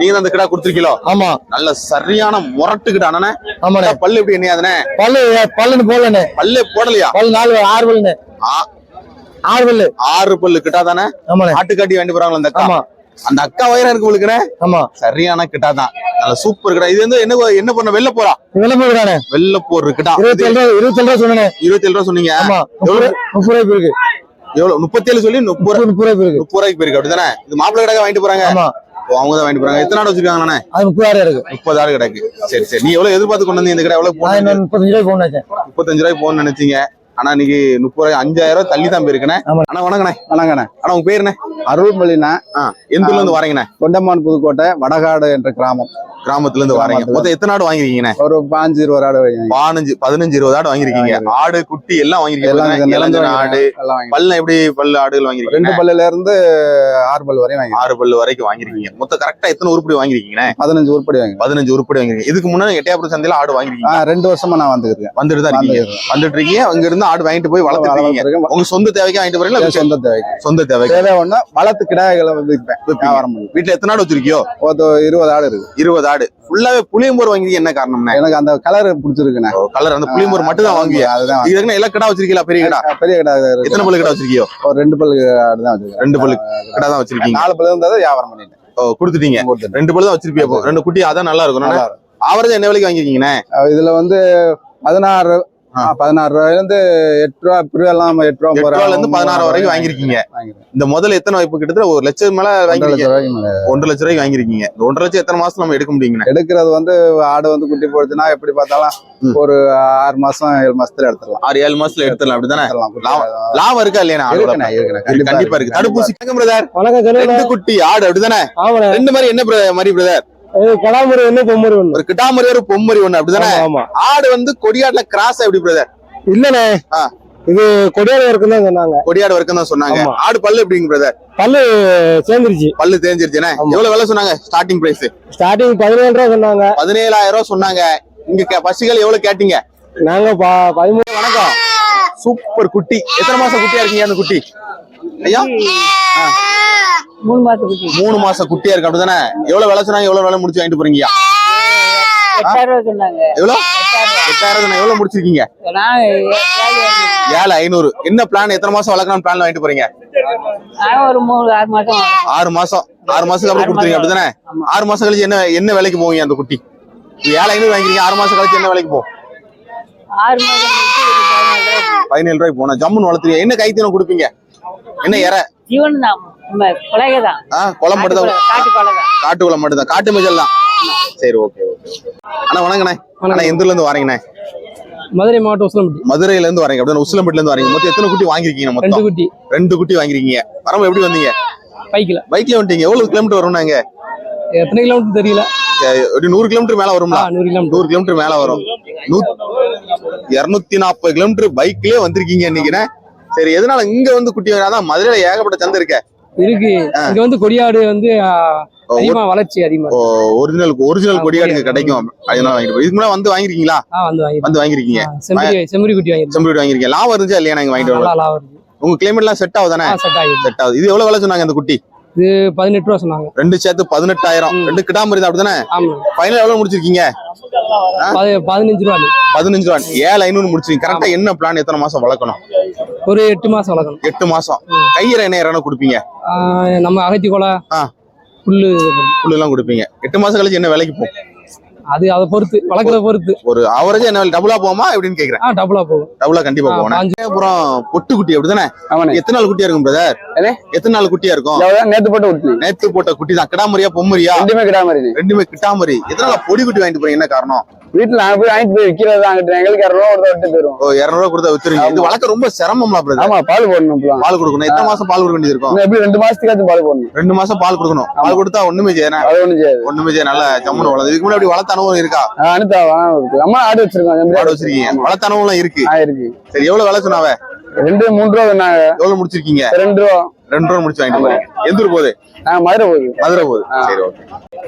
நீங்க தான் அந்த கிடா கொடுத்துருக்கீங்களோ? ஆமா. நல்ல சரியான முரட்டு கிடா அண்ணே. ஆமாண்ணே. பல்லு எப்படி என்னையாதுனே? பல்லுன்னு போடலண்ணே. பல்லே போடலையா? பல்லு 6 பல்லுண்ணே. 6 பல்லு. 6 பல்லு கிட்டா தானே? ஆமாண்ணே. ஆட்டுக்காட்டி வாங்கி போறாங்களா அந்த அக்கா? ஆமா. அந்த அக்கா வயிறா இருக்கு உங்களுக்கு. ஆமா. சரியான கிட்டா தான். நல்ல சூப்பர் கிட்டா. இது வந்து என்ன பண்ண வெள்ள போறா? வெள்ள போறானே. வெள்ள போர் கிட்டா. 27 ரூபா சொன்னேனே. 27 ரூபா சொன்னீங்க. ஆமா. 30 ரூபாய் இருக்கு. எவ்வளவு? 37 சொல்லி 30 ரூபாய்க்கு இருக்கு. 30 ரூபாய்க்கு இருக்கு அப்படிதானே? இது மாப்பிள்ளை கிடக்க வாங்கிட்டு போறாங்க. ஆமா. அவங்க தான் வாங்கிட்டு போறாங்க. எத்தனை ஆடு வச்சிருக்காங்கண்ணே? அது 30 இருக்கு. 30 கிடக்கு. சரி சரி. நீ எவ்வளவு எதிர்பார்த்து கொண்டு வந்தீங்க இந்த கிட்ட? எவ்வளவு போன? 35 ரூபாய் போன் நினைச்சேன். 35 ரூபாய் போன் நினைச்சீங்க. ஆனா இன்னைக்கு 30 ரூபாய் 5000 ரூபாய் தள்ளி தான் போயிருக்கேன். ஆனா வணங்கண்ணே. வணங்கண்ணே. ஆனா உங்க பேருண்ணே? அருள்மொழிண்ணே. எந்த ஊர்ல இருந்து வரீங்கண்ணே? தொண்டமான் புதுக்கோட்டை வடகாடு என்ற கிராமத்துல இருந்து வரீங்க. மொத்தம் எத்தனை ஆடு வாங்கிருக்கீங்கண்ணே? ஒரு 15-20 ஆடு. 15-20 ஆடு வாங்கிருக்கீங்க. ஆடு குட்டி எல்லாம் வாங்கிருக்கீங்க. ஆடு பல்ல எப்படி பல்லு ஆடுகள் வாங்கிருக்கீங்க? 2 பல்லுல இருந்து 6 பல்லு வரையும் 6 பல்லு வரைக்கும் வாங்கிருக்கீங்க. மொத்தம் கரெக்டா எத்தனை உருப்படி வாங்கிருக்கீங்க? 15 உருப்படி வாங்கி. 15 உருப்படி வாங்கிருக்கீங்க. இதுக்கு முன்னாடி எட்டயபுரம் சந்தையில ஆடு வாங்கிருக்கீங்க? 2 வருஷமா நான் வந்துட்டு தான் இருக்கீங்க. வந்துட்டு இருக்கீங்க. அங்க இருந்து ஆடு வாங்கிட்டு போய் வளர்த்துருக்கீங்க. உங்க சொந்த தேவைக்கு வாங்கிட்டு போறீங்களா? சொந்த தேவைக்கு. தேவை ஒண்ணு வளர்த்து கிடாய்களை வந்து வீட்டுல எத்தனை ஆடு வச்சிருக்கியோ? 20 ஆடு இருக்கு. 20 ஆடு ஃபுல்லாவே புளியம்போர் வாங்கி என்ன காரணம்னா? எனக்கு அந்த கலர் பிடிச்சிருக்குண்ணே. கலர் அந்த புளியம்போர் மட்டும் தான் வாங்குவீங்க? அதுதான். இதுக்கு எல்லா கடை வச்சிருக்கீங்களா? பெரிய கடை? பெரிய கடை. எத்தனை பல்லு கடை வச்சிருக்கியோ? ஒரு 2 பல்லு ஆடு தான் வச்சிருக்கேன். 2 பல்லு கடை தான் வச்சிருக்கீங்க. 4 பல்லு இருந்தாலும் வியாபாரம் பண்ணிட்டேன். கொடுத்துட்டீங்க. 2 பல்லு தான் வச்சிருப்பீங்க. 2 குட்டி அதான் நல்லா இருக்கும். ஆவரேஜ் என்ன விலைக்கு வாங்கிருக்கீங்கண்ணே? இதுல வந்து 16 ரூபாயில இருந்து 8 ரூபா இப்படி எல்லாம் 8 ரூபாயில இருந்து 16 வரைக்கும் வாங்கிருக்கீங்க. இந்த முதல்ல எத்தனை வாய்ப்பு கிட்டத்தட்ட 1 லட்சம் மேல வாங்கிருக்கீங்க. 1.5 லட்சம் ரூபாய்க்கு வாங்கிருக்கீங்க. 1.5 லட்சம் எத்தனை மாசம் நம்ம எடுக்க முடியுங்க? எடுக்கிறது வந்து ஆடு வந்து குட்டி போடுச்சுன்னா எப்படி பார்த்தாலும் ஒரு 6 மாசம் 7 மாசத்துல எடுத்துடலாம். 6-7 மாசத்துல எடுத்துடலாம். அப்படிதானே? லாபம் இருக்கா இல்லையா? கண்டிப்பா இருக்கு. தடுப்பூசி ரெண்டு குட்டி ஆடு அப்படிதானே? 2 மாதிரி என்ன மாதிரி பிரதர்? கடாமரி ஒண்ணு பொம்மரி ஒண்ணு. ஒரு கிடாமரி ஒரு பொம்மரி ஒண்ணு அப்படிதானே? ஆடு வந்து கொடியாடுல கிராஸ் எப்படி பிரதர்? இல்லண்ணே, இது கொடியாடு வரைக்கும் தான் சொன்னாங்க. கொடியாடு வரைக்கும் தான் சொன்னாங்க. ஆடு பல்லு எப்படிங்க பிரதர்? பல்லு சேர்ந்துருச்சு. பல்லு தேஞ்சிருச்சுண்ணே. எவ்வளவு விலை சொன்னாங்க? ஸ்டார்டிங் பிரைஸ் 17,000 ரூபா சொன்னாங்க. 17,000 ரூபா சொன்னாங்க. இங்க பசிகள் எவ்வளவு கேட்டீங்க? நாங்க 13. வணக்கம். சூப்பர் குட்டி. எத்தனை மாசம் குட்டியா இருக்கீங்க அந்த குட்டி? ஐயா 3 மாசம் குட்டி. 3 மாசம் குட்டியா இருக்கு அப்படிதானே? எவ்வளவு விலை சொன்னாங்க? எவ்வளவு விலை முடிச்சு வாங்கிட்டு போறீங்க? 8,000 ரூபா சொன்னாங்க. எவ்வளவு? 8,000. எவ்வளவு முடிச்சிருக்கீங்க? 7,500. என்ன பிளான்? எத்தனை மாசம் வளர்க்கணும் பிளான் வாங்கிட்டு போறீங்க? ஒரு 6 மாசம். 6 மாசம். 6 மாசத்துக்கு அப்புறம் கொடுத்துறீங்க அப்படிதானே? 6 மாசம் கழிச்சு என்ன விலைக்கு போவீங்க அந்த குட்டி? 7,500 வாங்கிக்கிறீங்க. 6 மாசம் கழிச்சு என்ன விலைக்கு போகும்? 6 மாசம் 17 ரூபாய்க்கு போனா ஜம்முன்னு வளர்த்துறீங்க. என்ன கைத்தீனம் கொடுப்பீங்க? என்ன இற? ஜீவன் தான். குளம் மட்டும் தான். காட்டு குளம் மட்டும் தான். காட்டு மேஜல் தான். சரி, ஓகே ஓகே. அண்ணா வணங்கண்ணே. அண்ணா எந்த ஊர்ல இருந்து வரீங்கண்ணே? மதுரை மாவட்டம் உசிலம்பட்டி. மதுரையில இருந்து வரீங்க அப்படின்னா உசிலம்பட்டில இருந்து வரீங்க. மொத்தம் எத்தனை குட்டி வாங்கிருக்கீங்க? மொத்தம் 2 குட்டி வாங்கிருக்கீங்க. வரம்பு எப்படி வந்தீங்க? பைக்ல வந்துட்டீங்க. எவ்வளவு கிலோமீட்டர் வரும்னா? இங்க எத்தனை கிலோமீட்டர் தெரியல. 100 கிலோமீட்டர் மேல வரும்ல? 100 கிலோமீட்டர் மேல வரும். 240 கிலோமீட்டர் பைக்லயே வந்திருக்கீங்க இன்னைக்குண்ணே. சரி, எதனால இங்க வந்து குட்டி வராதான்? மதுரையில ஏகப்பட்ட சந்தை இருக்கு. இங்க வந்து கொடியாடு வந்து அதிகமா வளர்ச்சி அதிகமா. ஒரிஜினல் கொடியாடு இங்க கிடைக்கும். அதனால வாங்கிட்டு போய் இதுக்கு முன்னாடி வந்து வாங்கிருக்கீங்களா? வந்து வாங்கிருக்கீங்க. செம்மறி குட்டி வாங்கிருக்கீங்க. லாபம் இருந்துச்சா இல்லையா? நாங்க வாங்கிட்டு வரலாம். உங்க கிளைமேட் எல்லாம் செட் ஆகுதானே? செட் ஆகுது. இது எவ்வளவு விலை சொன்னாங்க அந்த குட்டி? இது 18 ரூபா சொன்னாங்க. 2 சேர்த்து 18,000. 2 கிடாமரி தான் அப்படிதானே? ஃபைனல் எவ்வளவு முடிச்சிருக்கீங்க? 15 ரூபா. 15 ரூபா. 7,500 முடிச்சிருக்கீங்க. கரெக்டா என்ன பிளான்? எத்தனை மாசம் வளர்க்கணும்? ஒரு 8 மாசம் வளர்க்கணும். 8 மாசம். கையிற என்ன இறன கொடுப்பீங்க? நம்ம அகத்தி கொலை புல்லு எல்லாம் கொடுப்பீங்க. 8 மாசம் கழிச்சு என்ன விலைக்கு போகும்? அது அதை பொறுத்து, வளர்க்கறத பொறுத்து. ஒரு அவரேஜ் என்ன டபுளா போகுமா எப்படின்னு கேக்குறேன். டபுளா போகும். டபுளா கண்டிப்பா போகும். அப்புறம் பொட்டு குட்டி அப்படிதானே? எத்தனை நாள் குட்டியா இருக்கும் பிரதர்? எத்தனை நாள் குட்டியா இருக்கும்? நேத்து போட்ட குட்டி தான். கிடாமரியா பொம்மரியா? ரெண்டுமே கிடாமரி. எத்தனை நாள் பொடி குட்டி வாங்கிட்டு போறீங்க? என்ன காரணம்? வீட்டுல நாங்க போய் வாங்கிட்டு போய் விக்கிறதா? எங்களுக்கு 200 ரூபா கொடுத்தா விட்டு போயிரும். 200 ரூபா கொடுத்தா வித்துருங்க. இது வளர்க்க ரொம்ப சிரமம்ல பிரதர். ஆமா, பால் போடணும். பால் கொடுக்கணும். எத்தனை மாசம் பால் கொடுக்க வேண்டியது இருக்கும்? எப்படி 2 மாசத்துக்கு பால் போடணும். 2 மாசம் பால் கொடுக்கணும். பால் கொடுத்தா ஒண்ணுமே செய்யாது. ஒண்ணுமே செய்ய நல்ல ஜம்முன்னு வளர்ந்து. இதுக்கு முன்னாடி வளர்த்த அனுபவம் இருக்கா? அம்மா ஆடு வச்சிருக்கோம். வளர்த்த அனுபவம் இருக்கு. சரி, எவ்வளவு விலை சொன்னாவ? 2 3 ரூபா சொன்னாங்க. எவ்வளவு முடிச்சிருக்கீங்க? 2 ரூபா. 2 ரூபா முடிச்சு வாங்கிட்டு போறீங்க. எந்த ஊர் போகுது? மதுரை போகுது. மதுரை போகுது. சரி ஓகே.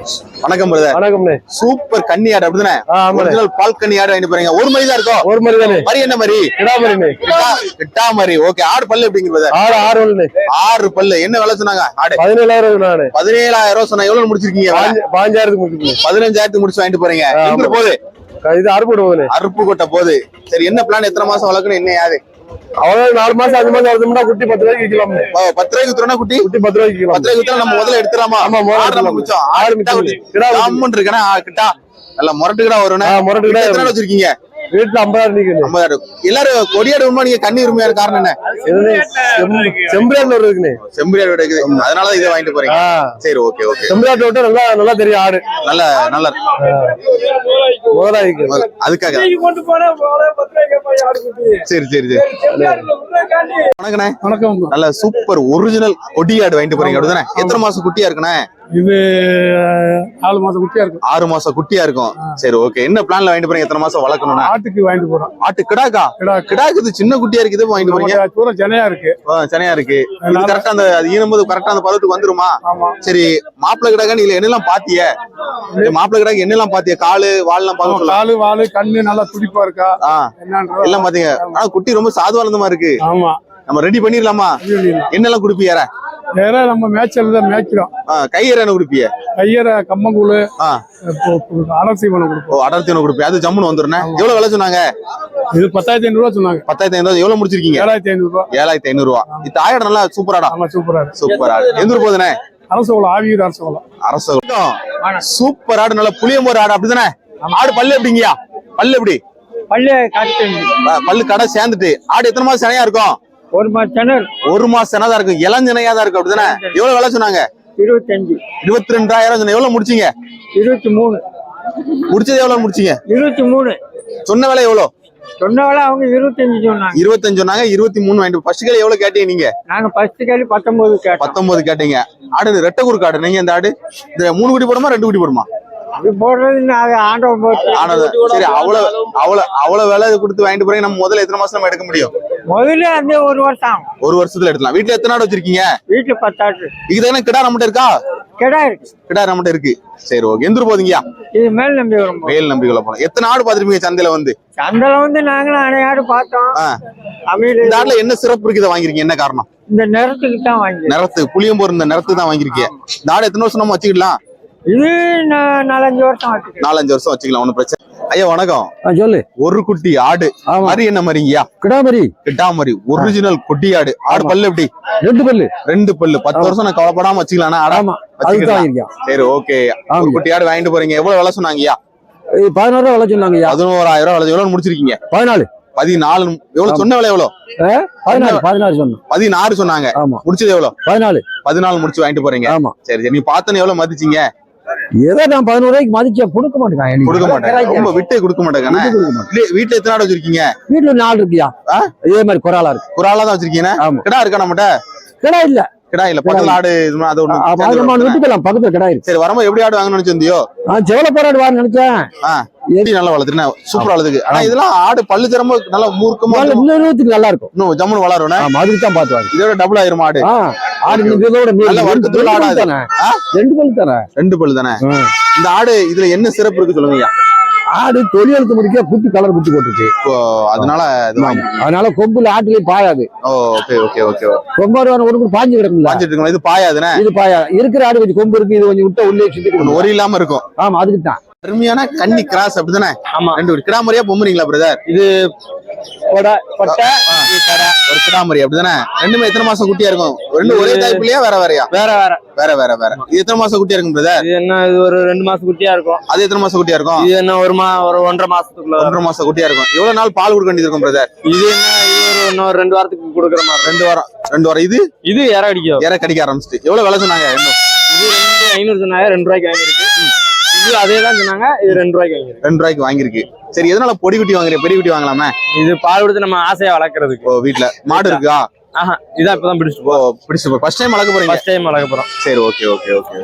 வணக்கம் பிரதர். வணக்கம்ண்ணே. சூப்பர் கன்னி ஆடு அப்படிதானே? ஆமாண்ணே. ஒரிஜினல் பால் கன்னி ஆடு வாங்கிட்டு போறீங்க. ஒரு மாதிரி தான் இருக்கும். ஒரு மாதிரி தானே. மரி என்ன மாதிரி? கிடாமரிண்ணே. கிட்டா மாதிரி. ஓகே. ஆடு பல்லு எப்படிங்க பிரதர்? 6 பல்லுண்ணே. 6 பல்லு. என்ன விலை சொன்னாங்க? ஆடு 17,000 சொன்னானே. 17,000 சொன்னா எவ்வளவு முடிச்சிருக்கீங்க? 15,000 முடிச்சிருக்கீங்க. 15,000 முடிச்சு வாங்கிட்டு போறீங்க. எங்க போகுது? இது அறுப்பு போகுது. அறுப்பு கொட்ட போகுது. சரி என்ன பிளான்? எத்தனை மாசம் வளர்க்கணும்? என்ன யாது? அவ்வளவு 4 மாசம் 5 மாசம் வளர்த்தோம்னா குட்டி 10 ரூபாய்க்கு விற்கலாம். 10 ரூபாய்க்கு வித்துறோம்னா குட்டி 10 ரூபாய்க்கு விற்கலாம். 10 ரூபாய்க்கு வித்தா நம்ம முதல்ல எடுத்துறாமா? ஆமா, ஆடு நம்ம மிச்சம். ஆடு கிட்டா குட்டி. கிடாமன் இருக்கனா கிட்டா. நல்ல முரட்டு கிடா வரும்னா. முரட்டு கிடா. எத்தனை வச்சிருக்கீங்க? வீட்டுல 50,000 நிக்குது. 50,000. எல்லாரும் கொடியாடு உண்மை நீங்க கண்ணி உரிமையான காரணம் என்ன? செம்பிரான் இருக்குண்ணே. செம்பிரியாடு இருக்குது. அதனாலதான் இதை வாங்கிட்டு போறீங்க. சரி ஓகே ஓகே. செம்பிராட்டை விட்டு நல்லா தெரியும் ஆடு. நல்ல நல்ல முதலாளிக்கு அதுக்காக. சரி சரி சரி. வணக்கண்ணே. வணக்கம். நல்ல சூப்பர் ஒரிஜினல் கொடியாடு வாங்கிட்டு போறீங்க அப்படிதானே? எத்தனை மாசம் குட்டியா இருக்குண்ணே? இது 4 மாசம் குட்டியா இருக்கும். 6 மாசம் குட்டியா இருக்கும். சரி ஓகே. என்ன பிளான்ல வாங்கிட்டு போறீங்க? எத்தனை மாசம் வளர்க்கணும்னா? ஆட்டுக்கு வாங்கிட்டு போறோம். ஆட்டு கிடாக்கா? கிடாக்கு இது சின்ன குட்டியா இருக்குது வாங்கிட்டு போறீங்க. பூரா சென்னையா இருக்கு. சனையா இருக்கு. இது கரெக்டா அந்த அது ஈனும்போது கரெக்டா அந்த பதத்துக்கு வந்துருமா? சரி. மாப்பிள்ளை கிடாக்கா நீங்க என்னெல்லாம் பாத்திய? மாப்பிள்ளை கிடாக்கு என்னெல்லாம் பாத்திய? காலு வால்லாம் பாக்க. காலு வாலு கண்ணு நல்லா துடிப்பா இருக்கா? எல்லாம் பாத்தீங்க. ஆனா குட்டி ரொம்ப சாதுவானந்தமா இருக்கு. ஆமா. நம்ம ரெடி பண்ணிடலாமா? என்னெல்லாம் குடுப்பியார? வேற நம்ம மேய்ச்சல் தான் மேய்க்கிறோம். கையற என்ன குடுப்பிய? கையற கம்மங்கூழு அடர்த்தி பண்ண கொடுப்போம். அடர்த்தி ஒண்ணு குடுப்பிய. அது ஜம்முன்னு வந்துருண்ணே. எவ்வளவு விலை சொன்னாங்க? இது 10,500 ரூபா சொன்னாங்க. 10,500. எவ்வளவு முடிச்சிருக்கீங்க? 7,500 ரூபா. 7,500 ரூபா. இது ஆயிரம் நல்லா சூப்பராடா. ஆமா சூப்பரா. சூப்பரா. எந்த ஊர் போகுதுண்ணே? அரசகுலம். ஆவியூர் அரசகுலம். அரசகுலம். சூப்பர் ஆடு. நல்ல புளியம்போர் ஆடு அப்படிதானே? ஆடு பல்லு எப்படிங்கயா? பல்லு எப்படி? பல்லு கடை சேர்ந்துட்டு. ஆடு எத்தனை மாசம் சனையா இருக்கும்? 1 மாசம் சென்னர். 1 மாசம் செனா தான் இருக்கும். இளஞ்சனையா தான் இருக்கும் அப்படிதானே? எவ்வளவு விலை சொன்னாங்க? 25. 22,000 சொன்ன. எவ்வளவு முடிச்சீங்க? 23. முடிச்சது எவ்வளவு முடிச்சீங்க? 23. சொன்ன விலை எவ்வளவு? சொன்ன விலை அவங்க 25 சொன்னாங்க. 25 சொன்னாங்க. 23 வாங்கிட்டு. ஃபர்ஸ்ட் கேள்வி எவ்வளவு கேட்டீங்க நீங்க? நாங்க ஃபர்ஸ்ட் கேள்வி 19 கேட்டோம். 19 கேட்டீங்க. ஆடு ரெட்டை குறுக்கு ஆடு. நீங்க இந்த ஆடு இந்த 3 குட்டி போடுமா 2 குட்டி போடுமா? அது போடுறது ஆண்டவன் போட்டு. சரி. அவ்வளவு விலை கொடுத்து வாங்கிட்டு போறீங்க. நம்ம முதல்ல எத்தனை மாசம் நம்ம எடுக்க முடியும்? முதல்ல அந்த 1 வருஷம் ஆகும். 1 வருஷத்துல எடுக்கலாம். வீட்டுல எத்தனை ஆடு வச்சிருக்கீங்க? வீட்டுல 10 ஆடு. இதுதானே கிடா நம்மகிட்ட இருக்கா? கிடா இருக்கு. கிடா நம்மகிட்ட இருக்கு. சரி ஓகே. எந்த ஊர் போதீங்கயா? இது மேல் நம்பி வரும். மேல் நம்பிக்குள்ள போனோம். எத்தனை ஆடு பாத்துருப்பீங்க சந்தையில வந்து? சந்தையில வந்து நாங்களும் அனைத்து ஆடு பார்த்தோம். இந்த ஆடுல என்ன சிறப்பு இருக்கு? இதை வாங்கிருக்கீங்க என்ன காரணம்? இந்த நிறத்துக்கு தான் வாங்கி. நிறத்து புளியம்போர் இந்த நிறத்துக்கு தான் வாங்கிருக்கீங்க. இந்த ஆடு எத்தனை வருஷம் நம்ம வச்சுக்கலாம்? இது 4-5 வருஷம் வச்சுக்கலாம். 4-5 வருஷம் வச்சுக்கலாம். ஒன்னும் பிரச்சனை. ஐயா வணக்கம். சொல்லு. ஒரு குட்டி ஆடு. மரி என்ன மரிங்கயா? கிடாமரி. கிடாமரி. ஒரிஜினல் குட்டி ஆடு. ஆடு பல்லு எப்படி? 2 பல்லு. 2 பல்லு. 10 வருஷம் நான் கவலைப்படாம வச்சுக்கலாம். சரி ஓகே. குட்டி ஆடு வாங்கிட்டு போறீங்க. எவ்வளவு விலை சொன்னாங்கய்யா? 16,000 ரூபா விலை சொன்னாங்க. 11,000 விலை. எவ்வளவு முடிச்சிருக்கீங்க? 14. 14. எவ்வளவு சொன்ன விலை? எவ்வளவு? 16 சொன்னோம். 16 சொன்னாங்க. முடிச்சது எவ்வளவு? 14 முடிச்சு வாங்கிட்டு போறீங்க. சரி சரி. நீ பார்த்தனே எவ்வளவு மதிச்சீங்க? ஏதோ நான் 11 ரூபாய்க்கு மதிச்சா கொடுக்க மாட்டேங்க. கொடுக்க மாட்டேன். ரொம்ப விட்டே கொடுக்க மாட்டேங்க. வீட்டுல எத்தனை ஆடு வச்சிருக்கீங்க? வீட்டுல 4 இருக்குயா. இதே மாதிரி குறாலா இருக்கு. குறாலா தான் வச்சிருக்கீங்க. கிடா இருக்கா நம்மகிட்ட? கிடா இல்ல. கிடா இல்ல. பக்கத்துல ஆடு அது ஒண்ணு விட்டுக்கலாம். பக்கத்துல கிடா இருக்கு. சரி. வரும்போது எப்படி ஆடு வாங்கணும்னு நினைச்சிருந்தியோ? செவல போராடு வாங்க நினைச்சேன். நல்லா வளர்த்துனா சூப்பரா வளர்த்துக்கு. ஆனா இதெல்லாம் ஆடு பல்லு திறம நல்லா மூர்க்கமா இன்னொருத்துக்கு நல்லா இருக்கும். இன்னும் ஜம்முன்னு வளரும். அதுக்கு தான் பாத்துவாங்க. இதோட டபுள் ஆயிரும் ஆடு. ஆடு இதோட நல்ல வருத்தத்துல ஆடாது. 2 பல்லு தானே. 2 பல்லு தானே. இந்த ஆடு இதுல என்ன சிறப்பு இருக்கு சொல்லுங்கய்யா? ஆடு தொழிலெழுத்து முடிக்க குட்டி கலர் குட்டி போட்டுருக்கு. அதனால கொம்புல ஆட்டுலயே பாயாது. Okay okay okay. கொம்பாடு ஒரு பாஞ்சு கிடக்கும்ல. பாஞ்சிட்டு இருக்கும். இது பாயாதுனே. இது பாயா. இருக்கிற ஆடு கொஞ்சம் கொம்பு இருக்கு. இது கொஞ்சம் விட்ட உள்ளே சுத்தி ஒரு இல்லாம இருக்கும். ஆமா அதுக்கு தான். அருமையான கன்னி கிராஸ் அப்படிதானே? ஆமா. 2 கிடாமரியா பொம்மறீங்களா பிரதர்? இது ஒரு கிடாமரி அப்படிதானே? ரெண்டுமே எத்தனை மாசம் குட்டியா இருக்கும்? ரெண்டு ஒரே தாய்ப்புலையா வேற வேறயா? வேற. இது எத்தனை மாசம் குட்டியா இருக்கும் பிரதர்? இது என்ன? இது ஒரு 2 மாசம் குட்டியா இருக்கும். அது எத்தனை மாசம் குட்டியா இருக்கும்? இது என்ன? ஒரு 1.5 மாசத்துக்குள்ள. 1.5 மாசம் குட்டியா இருக்கும். எவ்வளவு நாள் பால் கொடுக்க வேண்டியது இருக்கும் பிரதர்? இது என்ன? இது இன்னொரு 2 வாரத்துக்கு கொடுக்குற மாதிரி. 2 வாரம். இது இற அடிக்கும். இற கடிக்க ஆரம்பிச்சிட்டு. எவ்வளவு விலை சொன்னாங்க? இது 500 சொன்னாங்க. 2 ரூபாய்க்கு வாங்கிருக்கு. இது அதே தான் சொன்னாங்க. இது 2 ரூபாய்க்கு வாங்கிருக்கு. 2 ரூபாய்க்கு வாங்கிருக்கு. சரி. எதனால பொடி குட்டி வாங்குறீங்க? பெரிய குட்டி வாங்கலாமே. இது பால் கொடுத்து நம்ம ஆசையா வளர்க்கறதுக்கு. வீட்டுல மாடு இருக்கா? இதான் இப்பதான் பிடிச்சிட்டு ஃபர்ஸ்ட் டைம் வளர்க்க போறீங்க? ஃபர்ஸ்ட் டைம் வளர்க்க போறோம். சரி ஓகே ஓகே ஓகே.